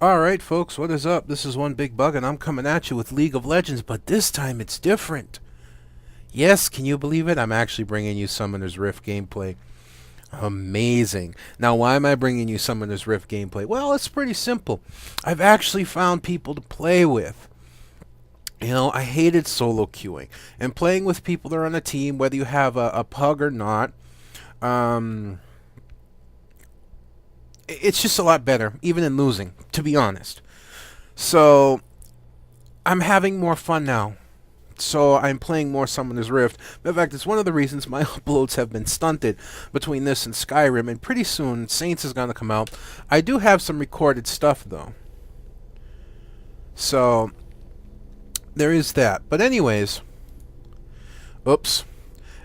Alright folks, what is up? This is One Big Bug and I'm coming at you with League of Legends, but this time it's different. Yes, can you believe it? I'm actually bringing you Summoner's Rift gameplay. Amazing. Now why am I bringing you Summoner's Rift gameplay? Well, it's pretty simple. I've actually found people to play with. You know, I hated solo queuing. And playing with people that are on a team, whether you have a pug or not, it's just a lot better, even in losing, to be honest. So, I'm having more fun now. So, I'm playing more Summoner's Rift. In fact, it's one of the reasons my uploads have been stunted between this and Skyrim, and pretty soon Saints is going to come out. I do have some recorded stuff, though. So, there is that. But anyways, oops.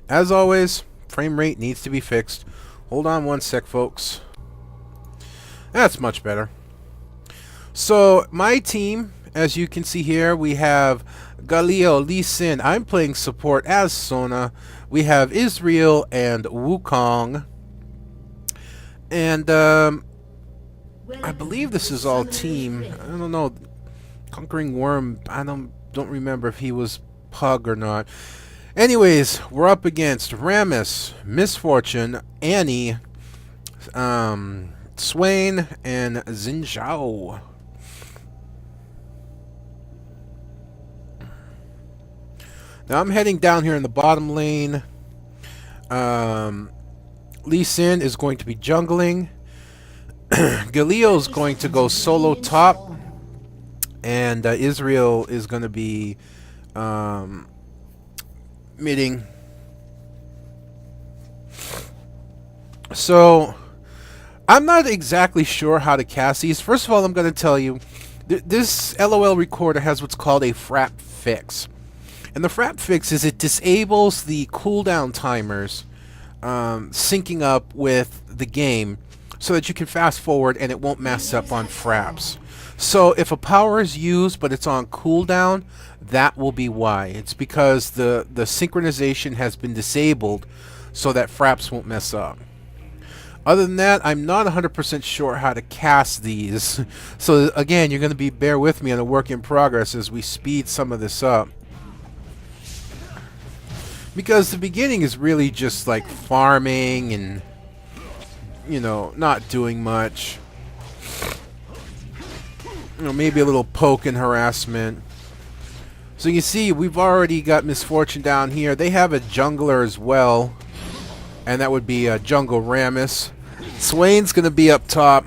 As always, frame rate needs to be fixed. Hold on one sec, folks. That's much better. So, my team, as you can see here, we have Galio, Lee Sin. I'm playing support as Sona. We have Israel and Wukong. And, I believe this is all team. I don't know. Conquering Worm, I don't remember if he was Pug or not. Anyways, we're up against Ramus, Misfortune, Annie, Swain, and Xinjiao. Now I'm heading down here in the bottom lane. Lee Sin is going to be jungling. Galio is going to go solo top. And Israel is going to be midding. So, I'm not exactly sure how to cast these. First of all, I'm going to tell you, this LOL recorder has what's called a frap fix. And the frap fix is it disables the cooldown timers syncing up with the game so that you can fast forward and it won't mess up on fraps. So if a power is used but it's on cooldown, that will be why. It's because the synchronization has been disabled so that fraps won't mess up. Other than that, I'm not 100% sure how to cast these. So again, you're going to be bear with me on a work in progress as we speed some of this up. Because the beginning is really just like farming and, you know, not doing much. You know, maybe a little poke and harassment. So you see, we've already got Misfortune down here. They have a jungler as well. And that would be Jungle Ramus. Swain's going to be up top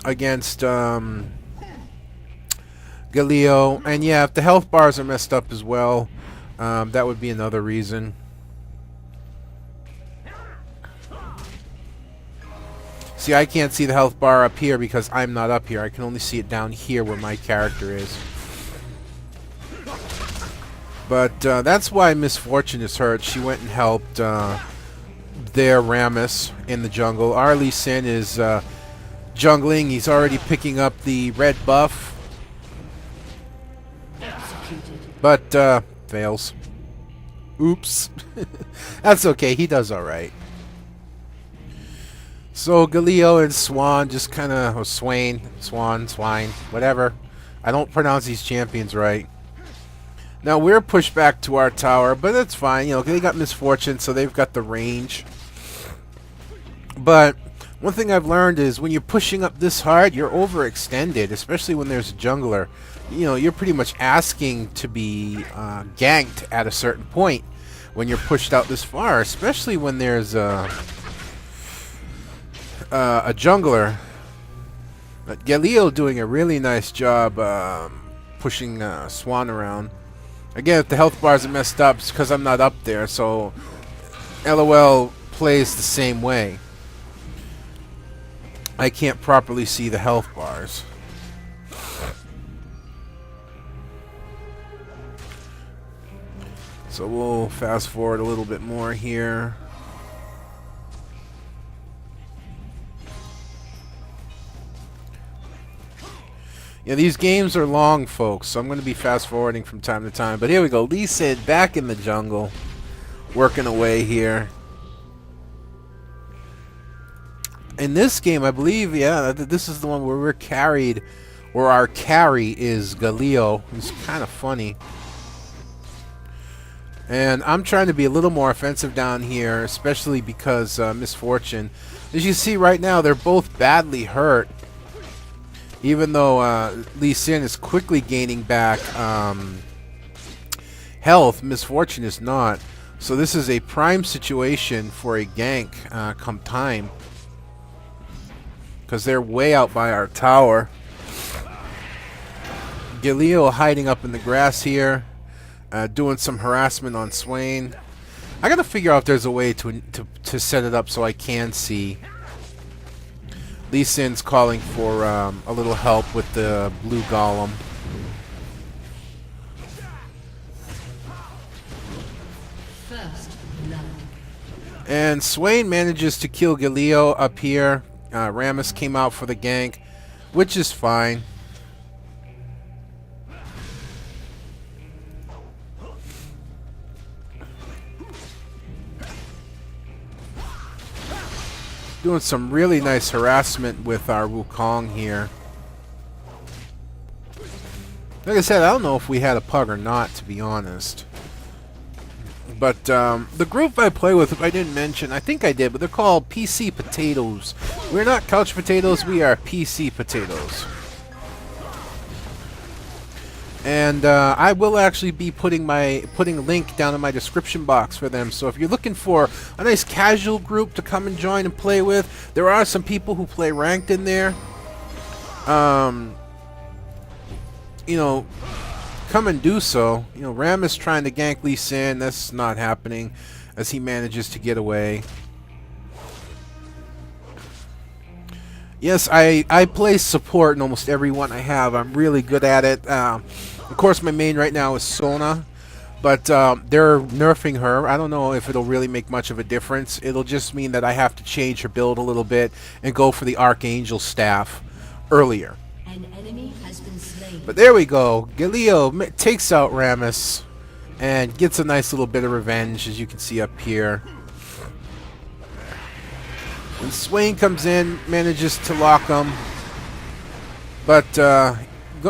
against Galio. And yeah, if the health bars are messed up as well, that would be another reason. See, I can't see the health bar up here because I'm not up here. I can only see it down here where my character is. But that's why Misfortune is hurt. She went and helped their Ramus in the jungle. Our Lee Sin is jungling. He's already picking up the red buff. But fails. Oops. That's okay. He does alright. So Galio and Swan just kind of, or Swine, whatever. I don't pronounce these champions right. Now we're pushed back to our tower, but that's fine. You know, they got Misfortune, so they've got the range. But one thing I've learned is when you're pushing up this hard, you're overextended, especially when there's a jungler. You know, you're pretty much asking to be ganked at a certain point when you're pushed out this far, especially when there's a jungler. But Galio doing a really nice job pushing Swan around. Again, if the health bars are messed up, it's because I'm not up there, so LOL plays the same way. I can't properly see the health bars. So we'll fast forward a little bit more here. Yeah, these games are long, folks, so I'm going to be fast-forwarding from time to time. But here we go. Lee Sin back in the jungle, working away here. In this game, I believe, yeah, this is the one where we're carried or our carry is Galio. He's kind of funny. And I'm trying to be a little more offensive down here, especially because Misfortune. As you see right now, they're both badly hurt. Even though Lee Sin is quickly gaining back health, Misfortune is not. So this is a prime situation for a gank come time. Because they're way out by our tower. Galio hiding up in the grass here. Doing some harassment on Swain. I gotta figure out if there's a way to set it up so I can see. Lee Sin's calling for a little help with the blue golem. And Swain manages to kill Galio up here. Rammus came out for the gank, which is fine. Doing some really nice harassment with our Wukong here. Like I said, I don't know if we had a pug or not, to be honest. But the group I play with, if I didn't mention, I think I did, but they're called PC Potatoes. We're not couch potatoes, we are PC Potatoes. And I will actually be putting a link down in my description box for them. So if you're looking for a nice casual group to come and join and play with, there are some people who play ranked in there. You know, come and do so. You know, Ram is trying to gank Lee Sin. That's not happening as he manages to get away. Yes, I play support in almost every one I have. I'm really good at it. Of course, my main right now is Sona, but they're nerfing her. I don't know if it'll really make much of a difference. It'll just mean that I have to change her build a little bit and go for the Archangel staff earlier. An enemy has been slain. But there we go. Galio takes out Rammus and gets a nice little bit of revenge, as you can see up here. And Swain comes in, manages to lock him. But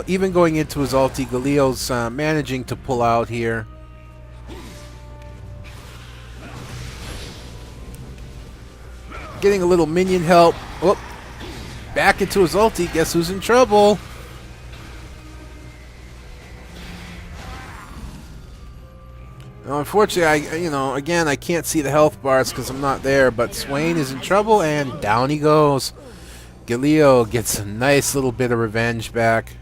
even going into his ulti, Galio's managing to pull out here. Getting a little minion help. Oh, back into his ulti. Guess who's in trouble? Now, unfortunately, again, I can't see the health bars because I'm not there, but Swain is in trouble, and down he goes. Galio gets a nice little bit of revenge back.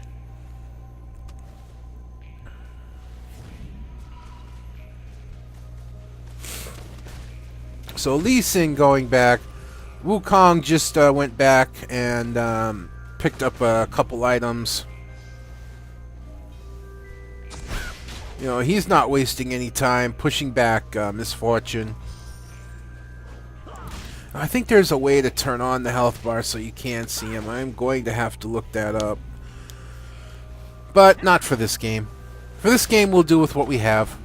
So Lee Sin going back. Wukong just went back and picked up a couple items. You know, he's not wasting any time pushing back Misfortune. I think there's a way to turn on the health bar so you can see him. I'm going to have to look that up. But not for this game. For this game, we'll do with what we have.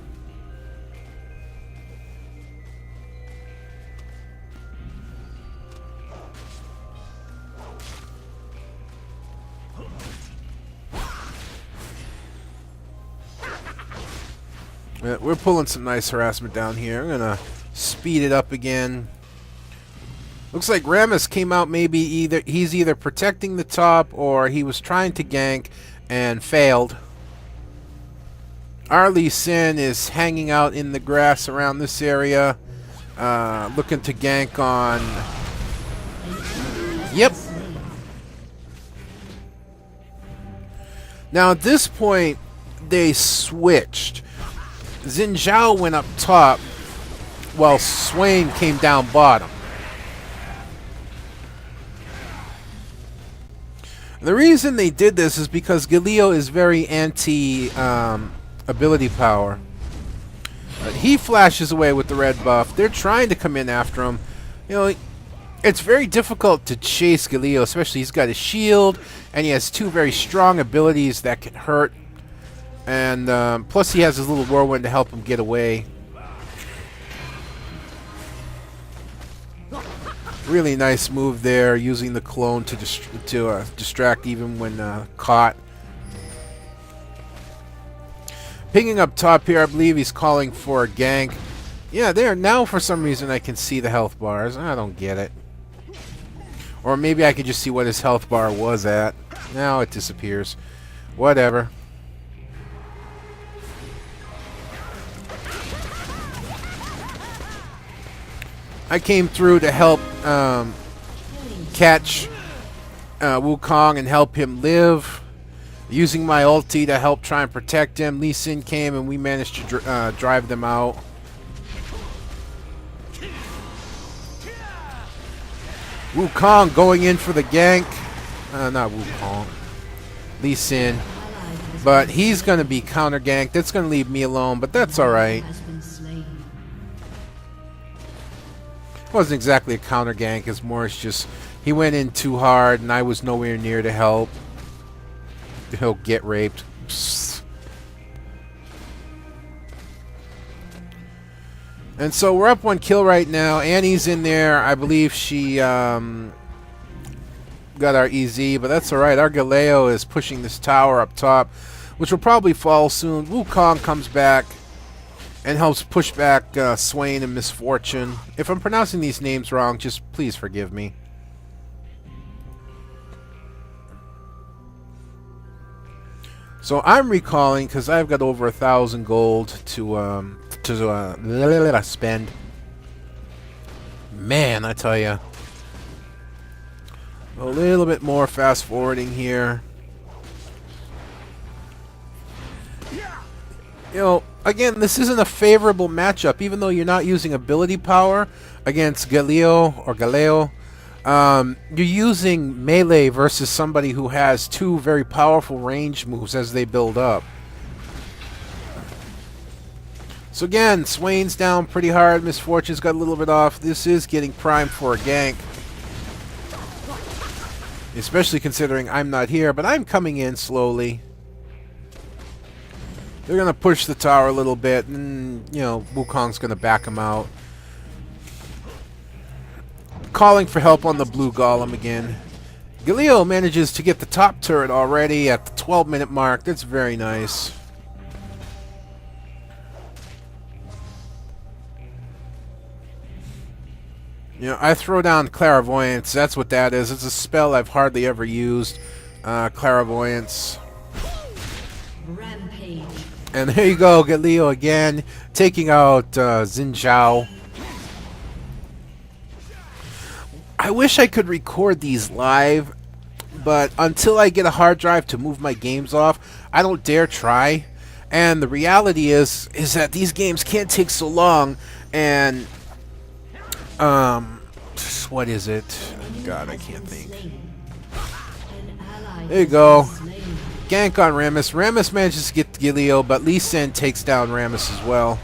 We're pulling some nice harassment down here. I'm going to speed it up again. Looks like Rammus came out he's either protecting the top or he was trying to gank and failed. Our Lee Sin is hanging out in the grass around this area, looking to gank on... Yep. Now at this point, they switched. Xin Zhao went up top while Swain came down bottom. The reason they did this is because Galio is very anti ability power. But he flashes away with the red buff. They're trying to come in after him. You know, it's very difficult to chase Galio, especially he's got a shield and he has two very strong abilities that can hurt. And plus he has his little whirlwind to help him get away. Really nice move there, using the clone to distract even when caught. Picking up top here, I believe he's calling for a gank. Yeah, there. Now for some reason I can see the health bars. I don't get it. Or maybe I could just see what his health bar was at. Now it disappears. Whatever. I came through to help catch Wukong and help him live. Using my ulti to help try and protect him. Lee Sin came and we managed to drive them out. Wukong going in for the gank. Not Wukong. Lee Sin. But he's going to be counter ganked. That's going to leave me alone, but that's alright. It wasn't exactly a counter gank. It's more it's just he went in too hard and I was nowhere near to help. He'll get raped. Psst. And so we're up 1 kill right now. Annie's in there. I believe she got our EZ, but that's alright. Our Galio is pushing this tower up top, which will probably fall soon. Wukong comes back and helps push back Swain and Misfortune. If I'm pronouncing these names wrong, just please forgive me. So I'm recalling because I've got over 1,000 gold to spend. Man, I tell you, a little bit more fast forwarding here. You know, again, this isn't a favorable matchup, even though you're not using ability power against Galio or Galeo. You're using melee versus somebody who has 2 very powerful range moves as they build up. So again, Swain's down pretty hard. Misfortune's got a little bit off. This is getting primed for a gank. Especially considering I'm not here, but I'm coming in slowly. They're going to push the tower a little bit, and, you know, Wukong's going to back him out. Calling for help on the blue golem again. Galio manages to get the top turret already at the 12-minute mark. That's very nice. You know, I throw down Clairvoyance. That's what that is. It's a spell I've hardly ever used. Clairvoyance. Rampage. And there you go, Galio again, taking out Xin Zhao. I wish I could record these live, but until I get a hard drive to move my games off, I don't dare try. And the reality is that these games can't take so long, and what is it? God, I can't think. There you go. Gank on Rammus. Rammus manages to get Galio, but Lee Sin takes down Rammus as well.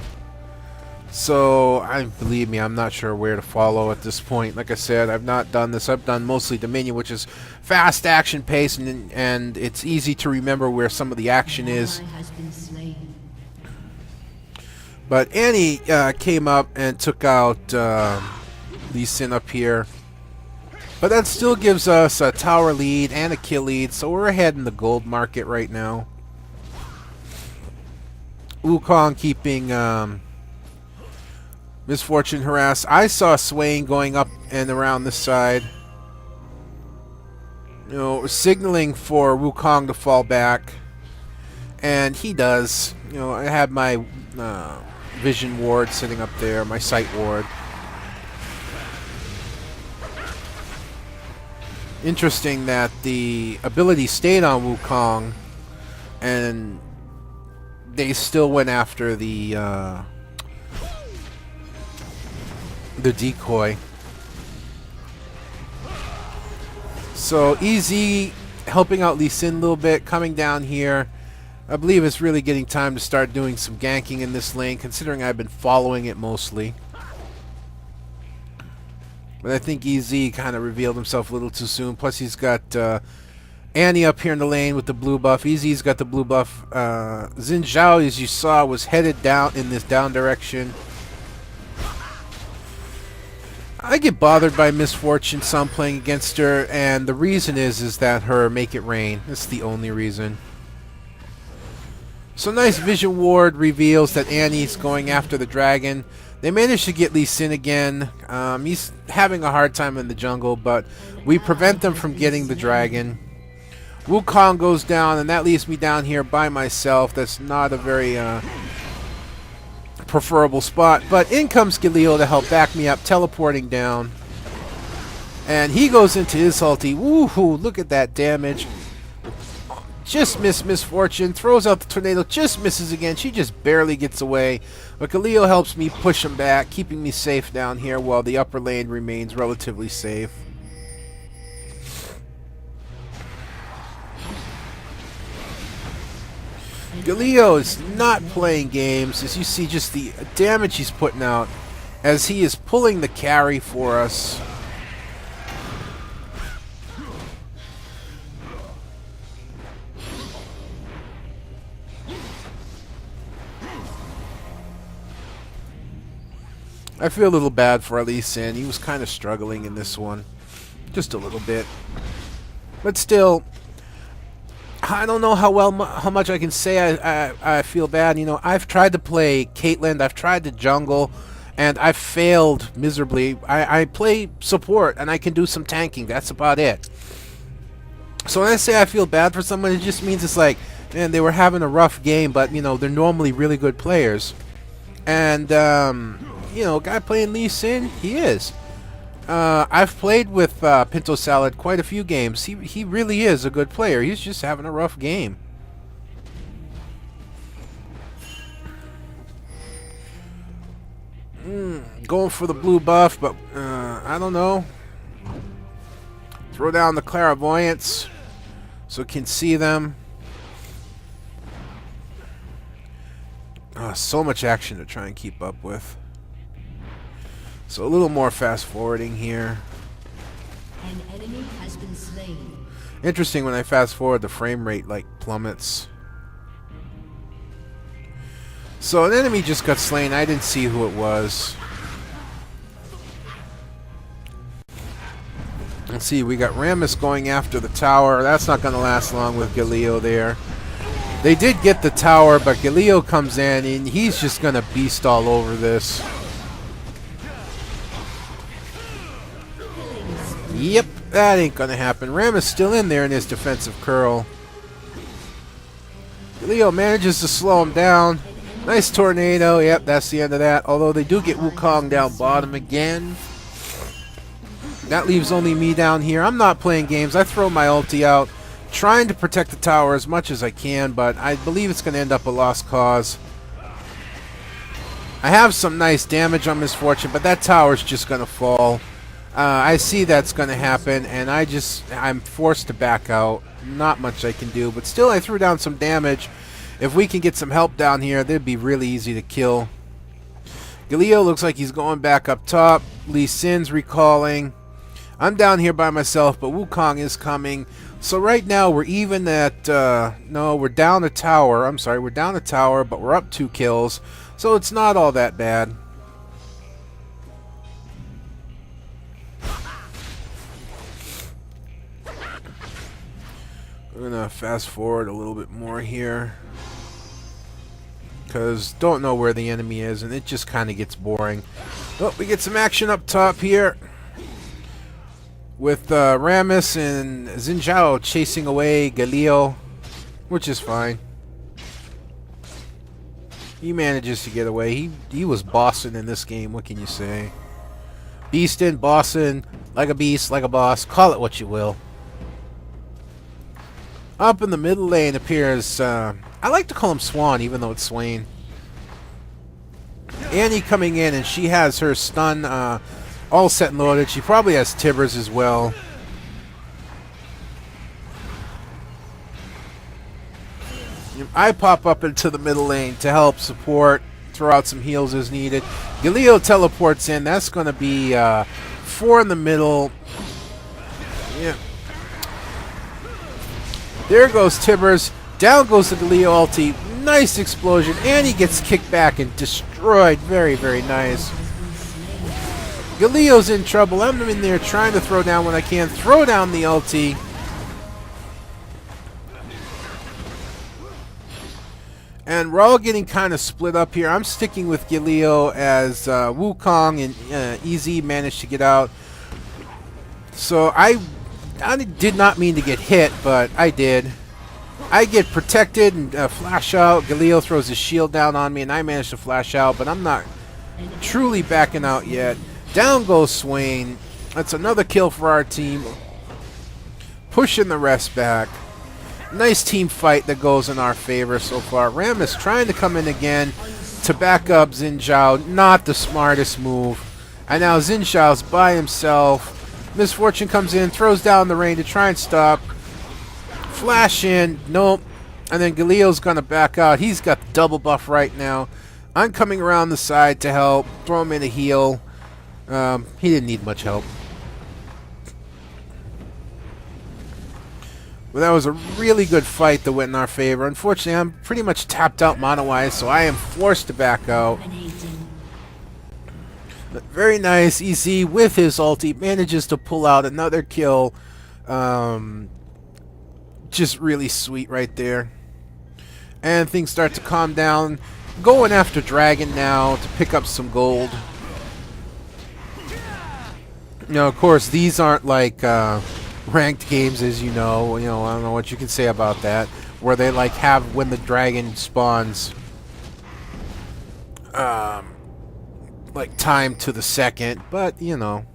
So, believe me, I'm not sure where to follow at this point. Like I said, I've not done this. I've done mostly Dominion, which is fast action pace, and it's easy to remember where some of the action is. But Annie came up and took out Lee Sin up here. But that still gives us a tower lead and a kill lead, so we're ahead in the gold market right now. Wukong keeping Misfortune harassed. I saw Swain going up and around this side. You know, signaling for Wukong to fall back. And he does. You know, I have my vision ward sitting up there, my sight ward. Interesting that the ability stayed on Wukong, and they still went after the decoy. So EZ helping out Lee Sin a little bit, coming down here. I believe it's really getting time to start doing some ganking in this lane, considering I've been following it mostly. But I think EZ kind of revealed himself a little too soon. Plus he's got Annie up here in the lane with the blue buff. EZ's got the blue buff. Xin Zhao, as you saw, was headed down in this down direction. I get bothered by misfortune some playing against her, and the reason is that her make it rain. That's the only reason. So nice vision ward reveals that Annie's going after the dragon. They managed to get Lee Sin again. He's having a hard time in the jungle, but we prevent them from getting the dragon. Wukong goes down, and that leaves me down here by myself. That's not a very preferable spot, but in comes Galio to help back me up, teleporting down. And he goes into his ulti. Woohoo, look at that damage. Just misfortune, throws out the tornado, just misses again. She just barely gets away. But Galio helps me push him back, keeping me safe down here while the upper lane remains relatively safe. Galio is not playing games, as you see just the damage he's putting out as he is pulling the carry for us. I feel a little bad for Lee Sin. He was kind of struggling in this one. Just a little bit. But still, I don't know how much I can say I feel bad. You know, I've tried to play Caitlyn, I've tried to jungle, and I've failed miserably. I play support, and I can do some tanking. That's about it. So when I say I feel bad for someone, it just means it's like, man, they were having a rough game, but, you know, they're normally really good players. And, you know, guy playing Lee Sin, he is. I've played with Pinto Salad quite a few games. He really is a good player. He's just having a rough game. Going for the blue buff, but I don't know. Throw down the clairvoyance so can see them. So much action to try and keep up with. So a little more fast forwarding here. An enemy has been slain. Interesting, when I fast forward, the frame rate like plummets. So an enemy just got slain. I didn't see who it was. Let's see, we got Rammus going after the tower. That's not going to last long with Galio there. They did get the tower, but Galio comes in and he's just going to beast all over this. Yep, that ain't gonna happen. Ram is still in there in his defensive curl. Galio manages to slow him down. Nice tornado. Yep, that's the end of that. Although they do get Wukong down bottom again. That leaves only me down here. I'm not playing games. I throw my ulti out, trying to protect the tower as much as I can, but I believe it's going to end up a lost cause. I have some nice damage on Misfortune, but that tower's just going to fall. I see that's going to happen, and I'm forced to back out. Not much I can do, but still I threw down some damage. If we can get some help down here, they'd be really easy to kill. Galio looks like he's going back up top. Lee Sin's recalling. I'm down here by myself, but Wukong is coming. So right now we're even at... no, we're down a tower. I'm sorry, we're down a tower, but we're up 2 kills. So it's not all that bad. We're going to fast forward a little bit more here, because don't know where the enemy is, and it just kind of gets boring. Oh, we get some action up top here with Rammus and Xin Zhao chasing away Galio, which is fine. He manages to get away. He was bossing in this game, what can you say? Beastin', bossing, like a beast, like a boss, call it what you will. Up in the middle lane appears, I like to call him Swan, even though it's Swain. Annie coming in, and she has her stun all set and loaded. She probably has Tibbers as well. I pop up into the middle lane to help support, throw out some heals as needed. Galio teleports in. That's going to be 4 in the middle. Yeah. There goes Tibbers. Down goes the Galio ulti. Nice explosion. And he gets kicked back and destroyed. Very, very nice. Galio's in trouble. I'm in there trying to throw down what I can. Throw down the ulti. And we're all getting kind of split up here. I'm sticking with Galio as Wukong and EZ managed to get out. So I did not mean to get hit, but I did. I get protected and flash out. Galio throws his shield down on me, and I manage to flash out, but I'm not truly backing out yet. Down goes Swain. That's another kill for our team. Pushing the rest back. Nice team fight that goes in our favor so far. Rammus trying to come in again to back up Xin Zhao. Not the smartest move. And now Xin Zhao's by himself. Misfortune comes in, throws down the rain to try and stop. Flash in. Nope. And then Galio's going to back out. He's got the double buff right now. I'm coming around the side to help. Throw him in a heal. He didn't need much help. But that was a really good fight that went in our favor. Unfortunately, I'm pretty much tapped out mana-wise, so I am forced to back out. But very nice. EZ with his ulti manages to pull out another kill. Just really sweet right there. And things start to calm down. Going after Dragon now to pick up some gold. Now, of course, these aren't like ranked games, as you know. I don't know what you can say about that. Where they like have when the dragon spawns, like time to the second. But you know.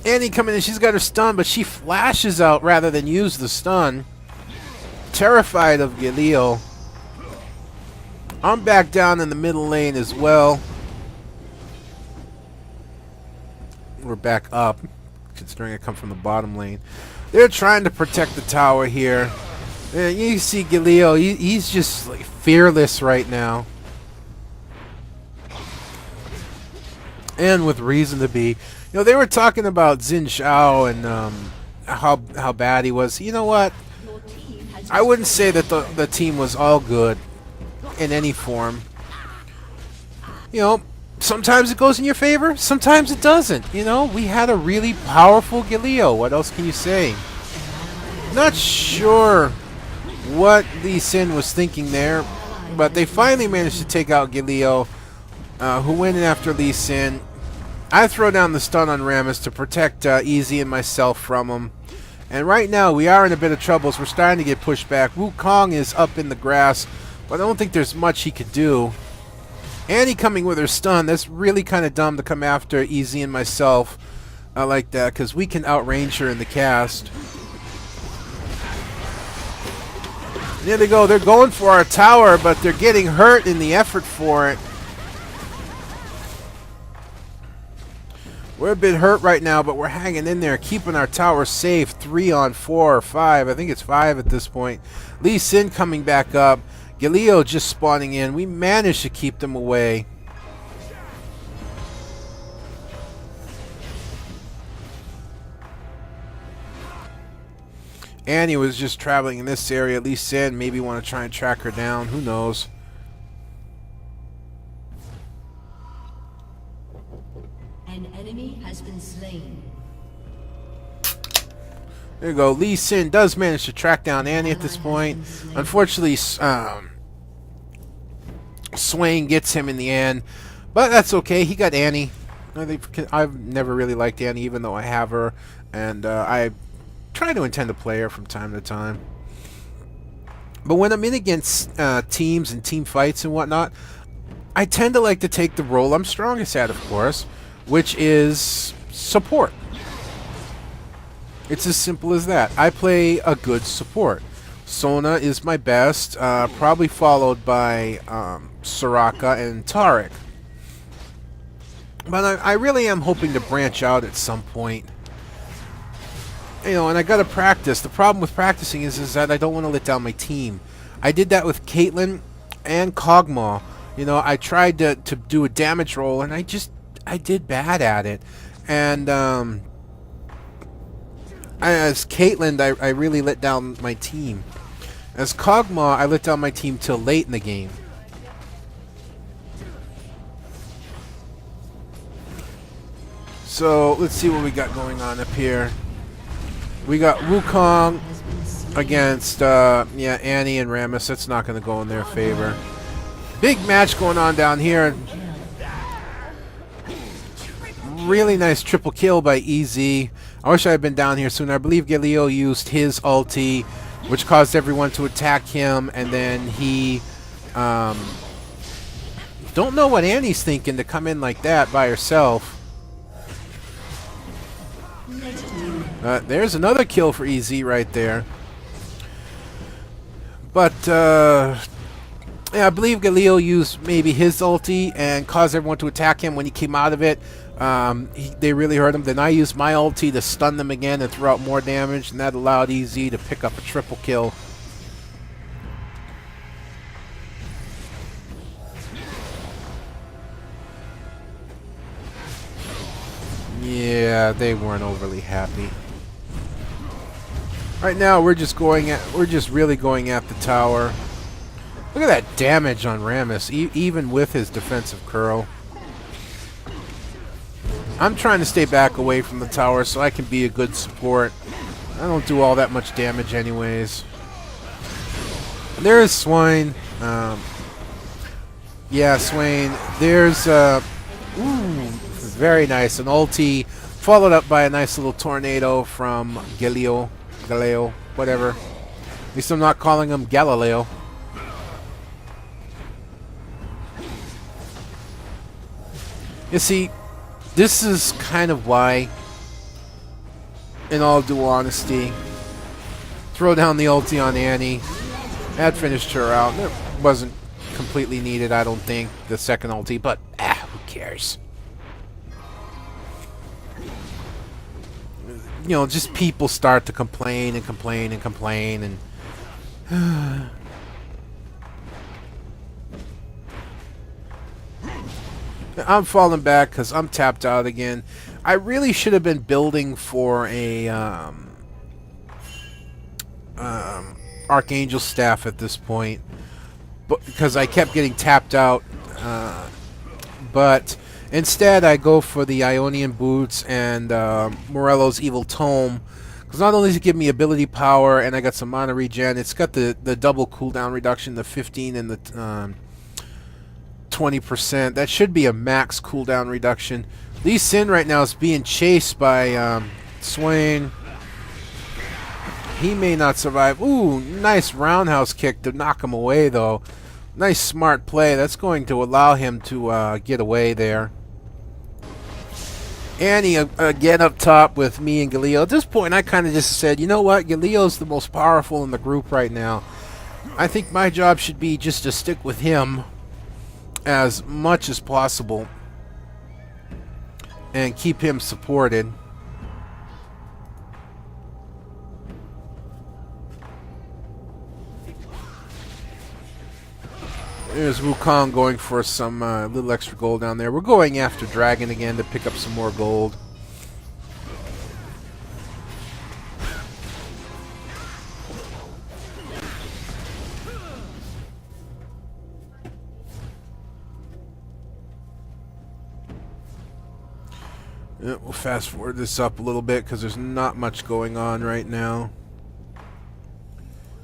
Annie coming in, she's got her stun, but she flashes out rather than use the stun. Terrified of Galio. I'm back down in the middle lane as well. We're back up, considering I come from the bottom lane. They're trying to protect the tower here. And you see Galio, he's just like fearless right now. And with reason to be. They were talking about Xin Zhao and how bad he was. You know what? I wouldn't say that the team was all good in any form. Sometimes it goes in your favor, sometimes it doesn't. We had a really powerful Galio. What else can you say? Not sure what Lee Sin was thinking there, but they finally managed to take out Galio, who went in after Lee Sin. I throw down the stun on Rammus to protect EZ and myself from him. And right now we are in a bit of trouble as we're starting to get pushed back. Wukong is up in the grass, but I don't think there's much he could do. Annie coming with her stun. That's really kind of dumb to come after EZ and myself like that, because we can outrange her in the cast. And there they go. They're going for our tower, but they're getting hurt in the effort for it. We're a bit hurt right now, but we're hanging in there, keeping our tower safe. 3 on 4 or 5. I think it's 5 at this point. Lee Sin coming back up. Galio just spawning in. We managed to keep them away. Annie was just traveling in this area. Lee Sin maybe want to try and track her down. Who knows? An enemy has been slain. There you go. Lee Sin does manage to track down Annie at this point. Unfortunately, Swain gets him in the end. But that's okay. He got Annie. I've never really liked Annie, even though I have her. And I try to intend to play her from time to time. But when I'm in against teams and team fights and whatnot, I tend to like to take the role I'm strongest at, of course, which is support. It's as simple as that. I play a good support. Sona is my best, probably followed by Soraka and Taric. But I really am hoping to branch out at some point. And I gotta practice. The problem with practicing is that I don't want to let down my team. I did that with Caitlyn and Kog'Maw. I tried to do a damage roll, and I did bad at it. And as Caitlyn, I really let down my team. As Kog'Maw, I let down my team till late in the game. So let's see what we got going on up here. We got Wukong against Annie and Rammus. That's not going to go in their favor. Big match going on down here. Really nice triple kill by EZ. I wish I had been down here sooner. I believe Galio used his ulti, which caused everyone to attack him, and then he don't know what Annie's thinking to come in like that by herself. There's another kill for EZ right there. But yeah, I believe Galio used maybe his ulti and caused everyone to attack him when he came out of it. They really hurt him. Then I used my ulti to stun them again and throw out more damage, and that allowed EZ to pick up a triple kill. Yeah, they weren't overly happy. Right now, we're just really going at the tower. Look at that damage on Rammus, even with his defensive curl. I'm trying to stay back away from the tower so I can be a good support. I don't do all that much damage anyways. There's Swain. Yeah, Swain. There's ooh, very nice. An ulti followed up by a nice little tornado from Galio, whatever. At least I'm not calling him Galileo. You see, this is kind of why, in all due honesty, throw down the ulti on Annie. That finished her out. It wasn't completely needed, I don't think, the second ulti, but who cares? You know, just people start to complain and complain and complain, and I'm falling back because I'm tapped out again. I really should have been building for a Archangel staff at this point, but because I kept getting tapped out. But instead, I go for the Ionian boots and Morello's evil tome, because not only does it give me ability power and I got some mana regen, it's got the double cooldown reduction, the 15 and the 20%. That should be a max cooldown reduction. Lee Sin right now is being chased by Swain. He may not survive. Ooh, nice roundhouse kick to knock him away, though. Nice smart play. That's going to allow him to get away there. Annie again up top with me and Galio. At this point, I kind of just said, you know what? Galio's the most powerful in the group right now. I think my job should be just to stick with him as much as possible and keep him supported. There's Wukong going for some little extra gold down there. We're going after Dragon again to pick up some more gold. We'll fast forward this up a little bit because there's not much going on right now.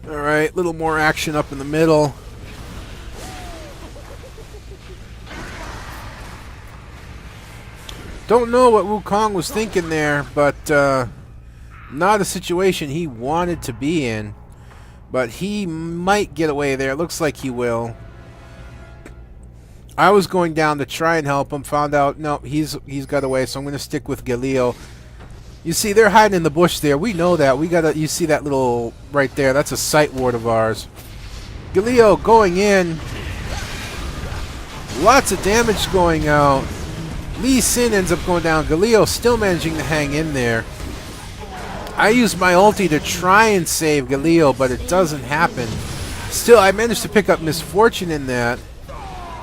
Alright, a little more action up in the middle. Don't know what Wukong was thinking there, but not a situation he wanted to be in. But he might get away there. Looks like he will. I was going down to try and help him. Found out, no, he's got away, so I'm going to stick with Galio. You see, they're hiding in the bush there. We know that. We gotta. You see that little right there? That's a sight ward of ours. Galio going in. Lots of damage going out. Lee Sin ends up going down. Galio still managing to hang in there. I used my ulti to try and save Galio, but it doesn't happen. Still, I managed to pick up Misfortune in that.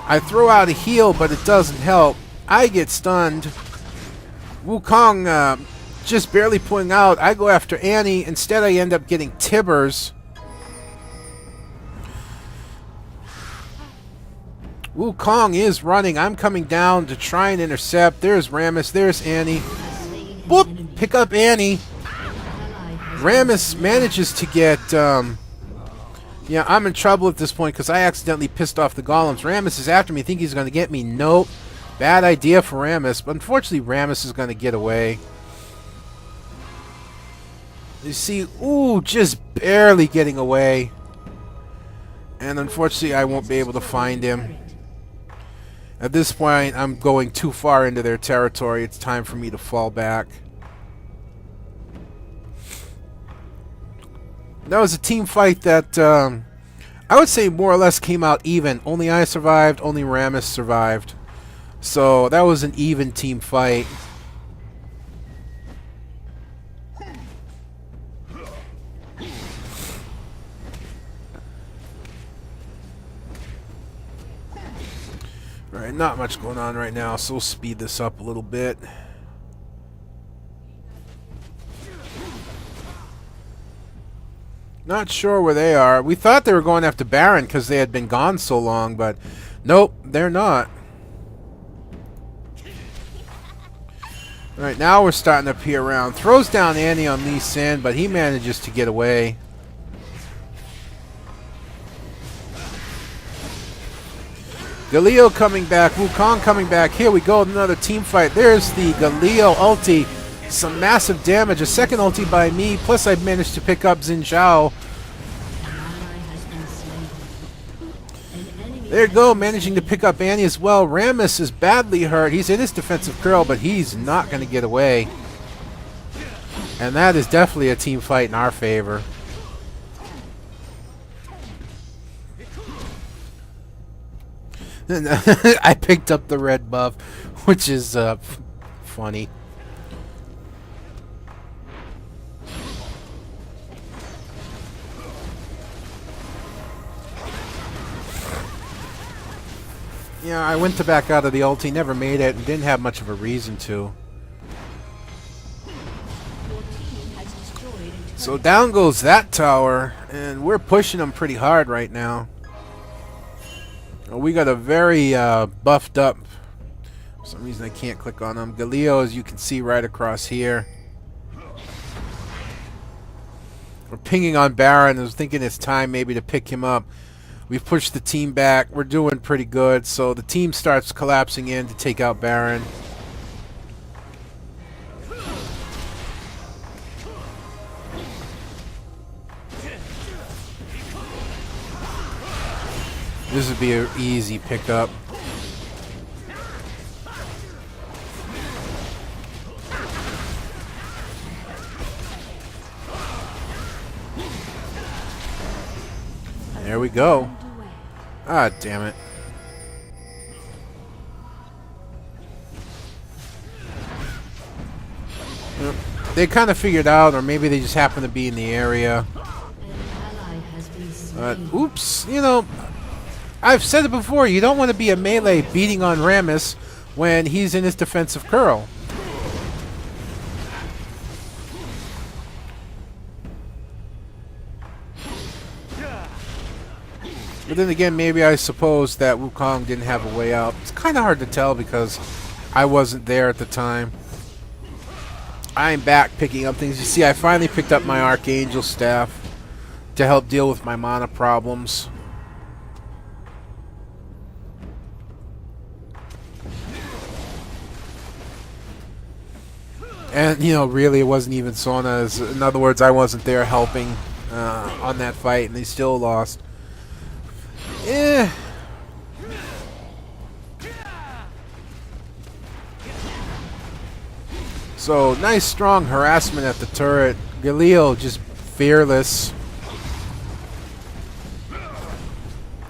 I throw out a heal, but it doesn't help. I get stunned. Wukong just barely pulling out. I go after Annie. Instead, I end up getting Tibbers. Wukong is running. I'm coming down to try and intercept. There's Rammus. There's Annie. Whoop! Pick up Annie. Rammus manages to get... yeah, I'm in trouble at this point because I accidentally pissed off the golems. Rammus is after me. Think he's going to get me. Nope. Bad idea for Rammus. But unfortunately, Rammus is going to get away. You see, ooh, just barely getting away. And unfortunately, I won't be able to find him. At this point, I'm going too far into their territory. It's time for me to fall back. That was a team fight that I would say more or less came out even. Only I survived, only Rammus survived. So that was an even team fight. Alright, not much going on right now, so we'll speed this up a little bit. Not sure where they are. We thought they were going after Baron because they had been gone so long, but nope, they're not. Alright, now we're starting to peer around. Throws down Annie on Lee Sin, but he manages to get away. Galio coming back, Wukong coming back. Here we go, another team fight. There's the Galio ulti. Some massive damage. A second ulti by me, plus I've managed to pick up Xin Zhao. There you go, managing to pick up Annie as well. Rammus is badly hurt. He's in his defensive curl, but he's not going to get away. And that is definitely a team fight in our favor. I picked up the red buff, which is funny. Yeah, I went to back out of the ulti, never made it, and didn't have much of a reason to. So down goes that tower, and we're pushing them pretty hard right now. We got a very buffed up, for some reason I can't click on him, Galio, as you can see right across here. We're pinging on Baron. I was thinking it's time maybe to pick him up. We've pushed the team back. We're doing pretty good, so the team starts collapsing in to take out Baron. This would be an easy pickup. There we go. Ah, damn it. They kind of figured out, or maybe they just happened to be in the area. Oops, you know, I've said it before, you don't want to be a melee beating on Rammus when he's in his defensive curl. But then again, maybe I suppose that Wukong didn't have a way out. It's kind of hard to tell because I wasn't there at the time. I'm back picking up things. You see, I finally picked up my Archangel Staff to help deal with my mana problems. And, you know, really it wasn't even Sona's. In other words, I wasn't there helping on that fight, and they still lost. Eh. So, nice strong harassment at the turret. Galio just fearless.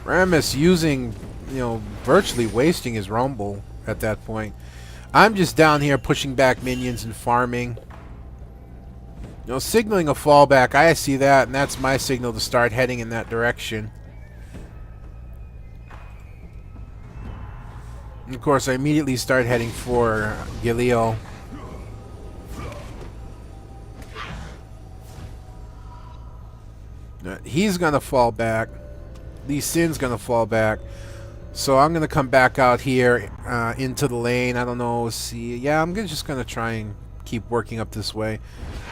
Rammus using, you know, virtually wasting his rumble at that point. I'm just down here pushing back minions and farming. You know, signaling a fallback. I see that, and that's my signal to start heading in that direction. And of course, I immediately start heading for Galio. He's gonna fall back. Lee Sin's gonna fall back. So I'm going to come back out here into the lane. I don't know. See, yeah, just going to try and keep working up this way.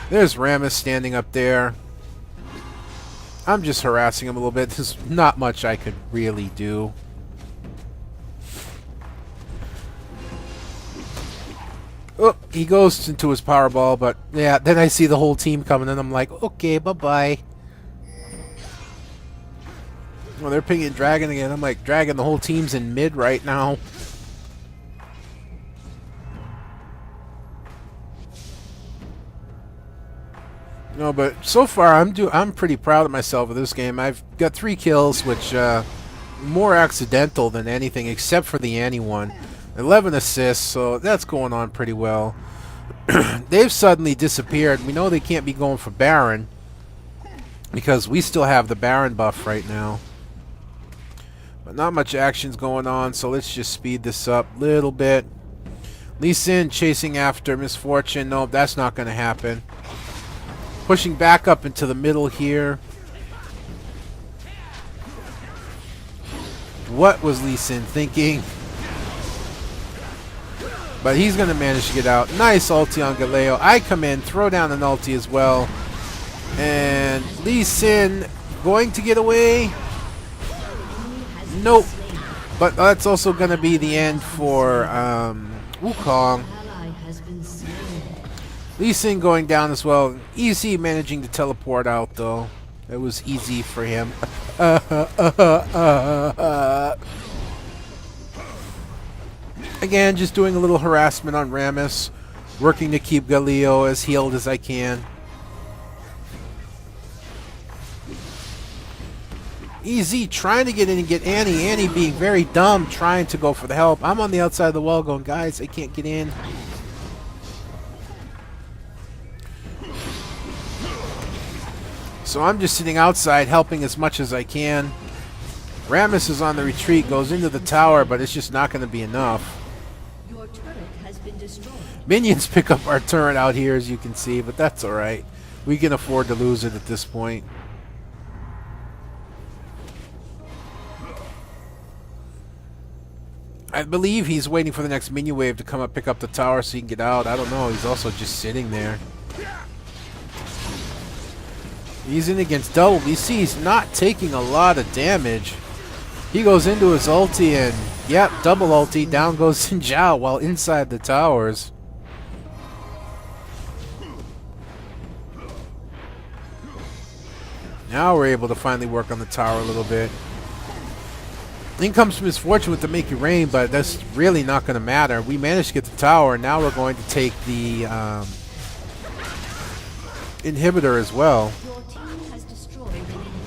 There's Rammus standing up there. I'm just harassing him a little bit. There's not much I could really do. Oh, he goes into his power ball, but yeah, then I see the whole team coming and I'm like, okay, bye-bye. Well, they're pinging Dragon again. I'm like, Dragon, the whole team's in mid right now. No, but so far I'm pretty proud of myself with this game. I've got 3 kills, which more accidental than anything, except for the Annie one. 11 assists, so that's going on pretty well. They've suddenly disappeared. We know they can't be going for Baron because we still have the Baron buff right now. But not much action's going on, so let's just speed this up a little bit. Lee Sin chasing after Misfortune. Nope, that's not going to happen. Pushing back up into the middle here. What was Lee Sin thinking? But he's going to manage to get out. Nice ulti on Galio. I come in, throw down an ulti as well. And Lee Sin going to get away. Nope. But that's also going to be the end for Wukong. Lee Sin going down as well. Easy managing to teleport out, though. It was easy for him. Again, just doing a little harassment on Rammus. Working to keep Galio as healed as I can. EZ trying to get in and get Annie. Annie being very dumb, trying to go for the help. I'm on the outside of the wall going, guys, I can't get in. So I'm just sitting outside helping as much as I can. Rammus is on the retreat, goes into the tower, but it's just not going to be enough. Your turret has been destroyed. Minions pick up our turret out here, as you can see, but that's alright. We can afford to lose it at this point. I believe he's waiting for the next minion wave to come up, pick up the tower so he can get out. I don't know. He's also just sitting there. He's in against double. You see he's not taking a lot of damage. He goes into his ulti and, yep, double ulti. Down goes Xin Zhao while inside the towers. Now we're able to finally work on the tower a little bit. In comes Misfortune with the Make It Rain, but that's really not going to matter. We managed to get the tower, and now we're going to take the inhibitor as well. Your team has destroyed an inhibitor.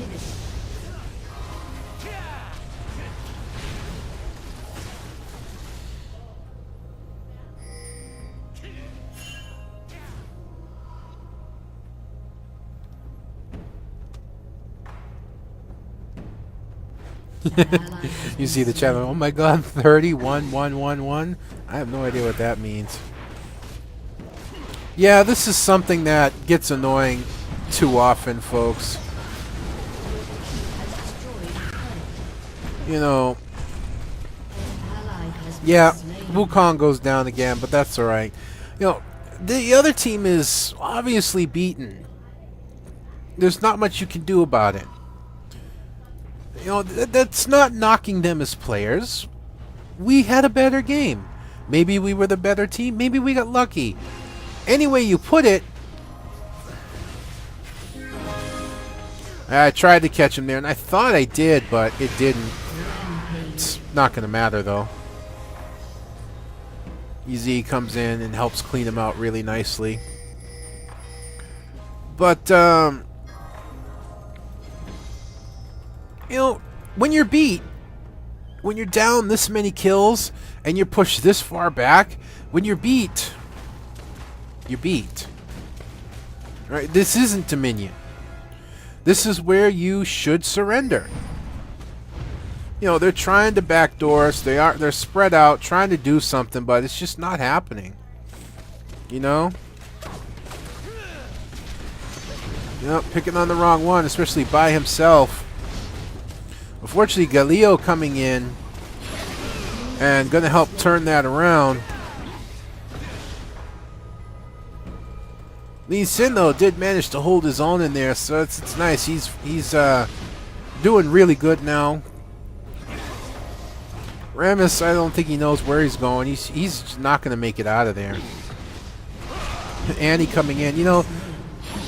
You see the channel. Oh my god, 31111. I have no idea what that means. Yeah, this is something that gets annoying too often, folks. You know, yeah, Wukong goes down again, but that's alright. You know, the other team is obviously beaten. There's not much you can do about it. You know, that's not knocking them as players. We had a better game. Maybe we were the better team. Maybe we got lucky. Any way you put it, I tried to catch him there, and I thought I did, but it didn't. It's not going to matter, though. EZ comes in and helps clean him out really nicely. But, you know, when you're beat, when you're down this many kills, and you're pushed this far back, when you're beat, you're beat. Right? This isn't Dominion. This is where you should surrender. You know, they're trying to backdoor us. They're spread out, trying to do something, but it's just not happening. You know? Yep, picking on the wrong one, especially by himself. Unfortunately, Galio coming in and gonna help turn that around. Lee Sin though did manage to hold his own in there, so it's nice. He's doing really good now. Rammus, I don't think he knows where he's going. He's not gonna make it out of there. Annie coming in, you know.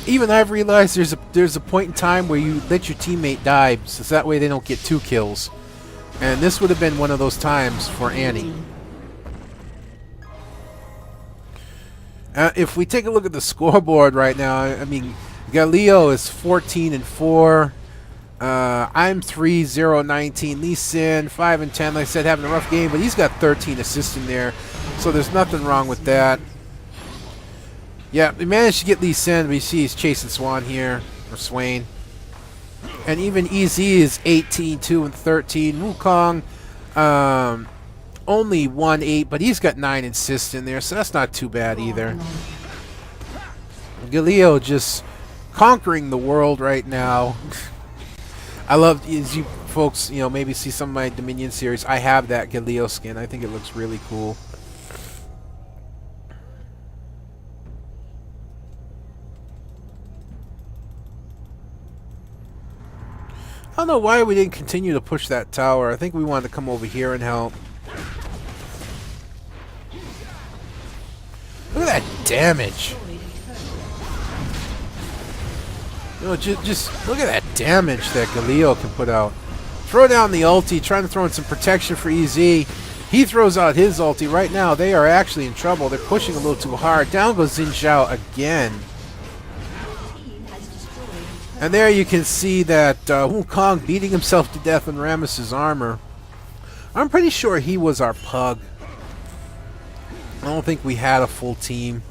Even I've realized there's a point in time where you let your teammate die, so that way they don't get 2 kills. And this would have been one of those times for Annie. If we take a look at the scoreboard right now, I mean, Galio is 14-4. I'm 3-0-19. Lee Sin 5-10. Like I said, having a rough game, but he's got 13 assists in there, so there's nothing wrong with that. Yeah, we managed to get Lee Sin, but you see he's chasing Swan here, or Swain. And even EZ is 18-2-13. Wukong, only 1-8, but he's got 9 assists in there, so that's not too bad either. Galio just conquering the world right now. I love, as you folks, you know, maybe see some of my Dominion series, I have that Galio skin. I think it looks really cool. I don't know why we didn't continue to push that tower. I think we wanted to come over here and help. Look at that damage. You know, just look at that damage that Galio can put out. Throw down the ulti, trying to throw in some protection for EZ. He throws out his ulti. Right now, they are actually in trouble. They're pushing a little too hard. Down goes Xin Zhao again. And there you can see that Wukong beating himself to death in Rammus's armor. I'm pretty sure he was our pug. I don't think we had a full team.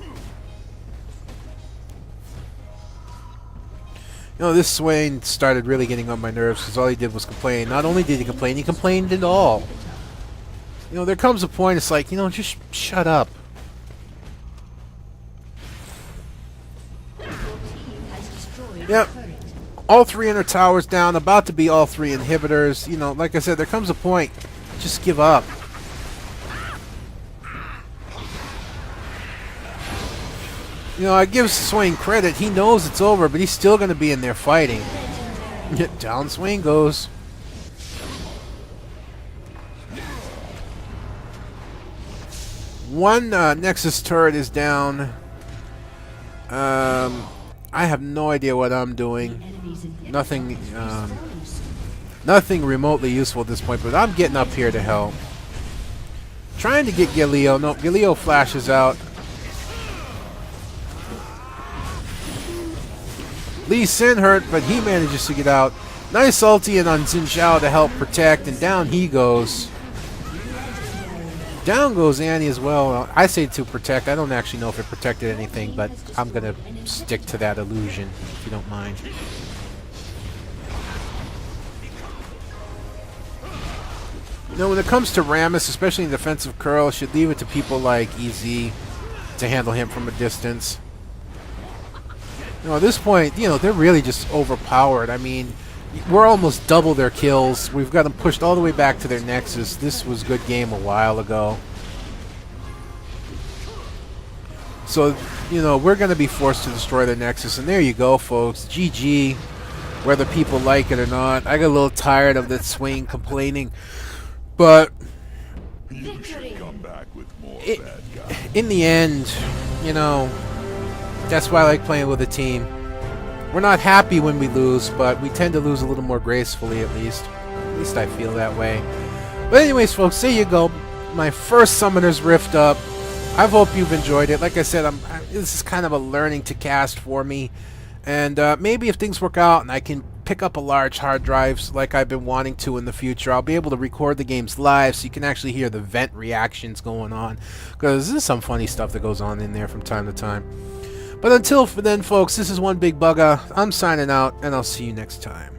You know, this Swain started really getting on my nerves because all he did was complain. Not only did he complained it all. You know, there comes a point, it's like, you know, just shut up. Yep. All 3 inner towers down, about to be all 3 inhibitors. You know, like I said, there comes a point, just give up. You know, I give Swain credit. He knows it's over, but he's still going to be in there fighting. Down Swain goes. One Nexus turret is down. I have no idea what I'm doing. Nothing remotely useful at this point, but I'm getting up here to help. Trying to get Galio. No, Galio flashes out. Lee Sin hurt, but he manages to get out. Nice ulti in on Xin Zhao to help protect, and down he goes. Down goes Annie as well. I say to protect. I don't actually know if it protected anything, but I'm going to stick to that illusion, if you don't mind. You know, when it comes to Rammus, especially in defensive curl, should leave it to people like EZ to handle him from a distance. You know, at this point, you know, they're really just overpowered. I mean, we're almost double their kills. We've got them pushed all the way back to their Nexus. This was a good game a while ago. So, you know, we're going to be forced to destroy their Nexus. And there you go, folks. GG, whether people like it or not. I got a little tired of that Swain complaining. But You should come back with more bad guys. in the end, you know, that's why I like playing with a team. We're not happy when we lose, but we tend to lose a little more gracefully at least. At least I feel that way. But anyways, folks, there you go. My first Summoner's Rift up. I hope you've enjoyed it. Like I said, this is kind of a learning to cast for me. And maybe if things work out and I can pick up a large hard drive like I've been wanting to in the future, I'll be able to record the games live so you can actually hear the vent reactions going on. Because there's some funny stuff that goes on in there from time to time. But until then, folks, this is One Big Bugger. I'm signing out, and I'll see you next time.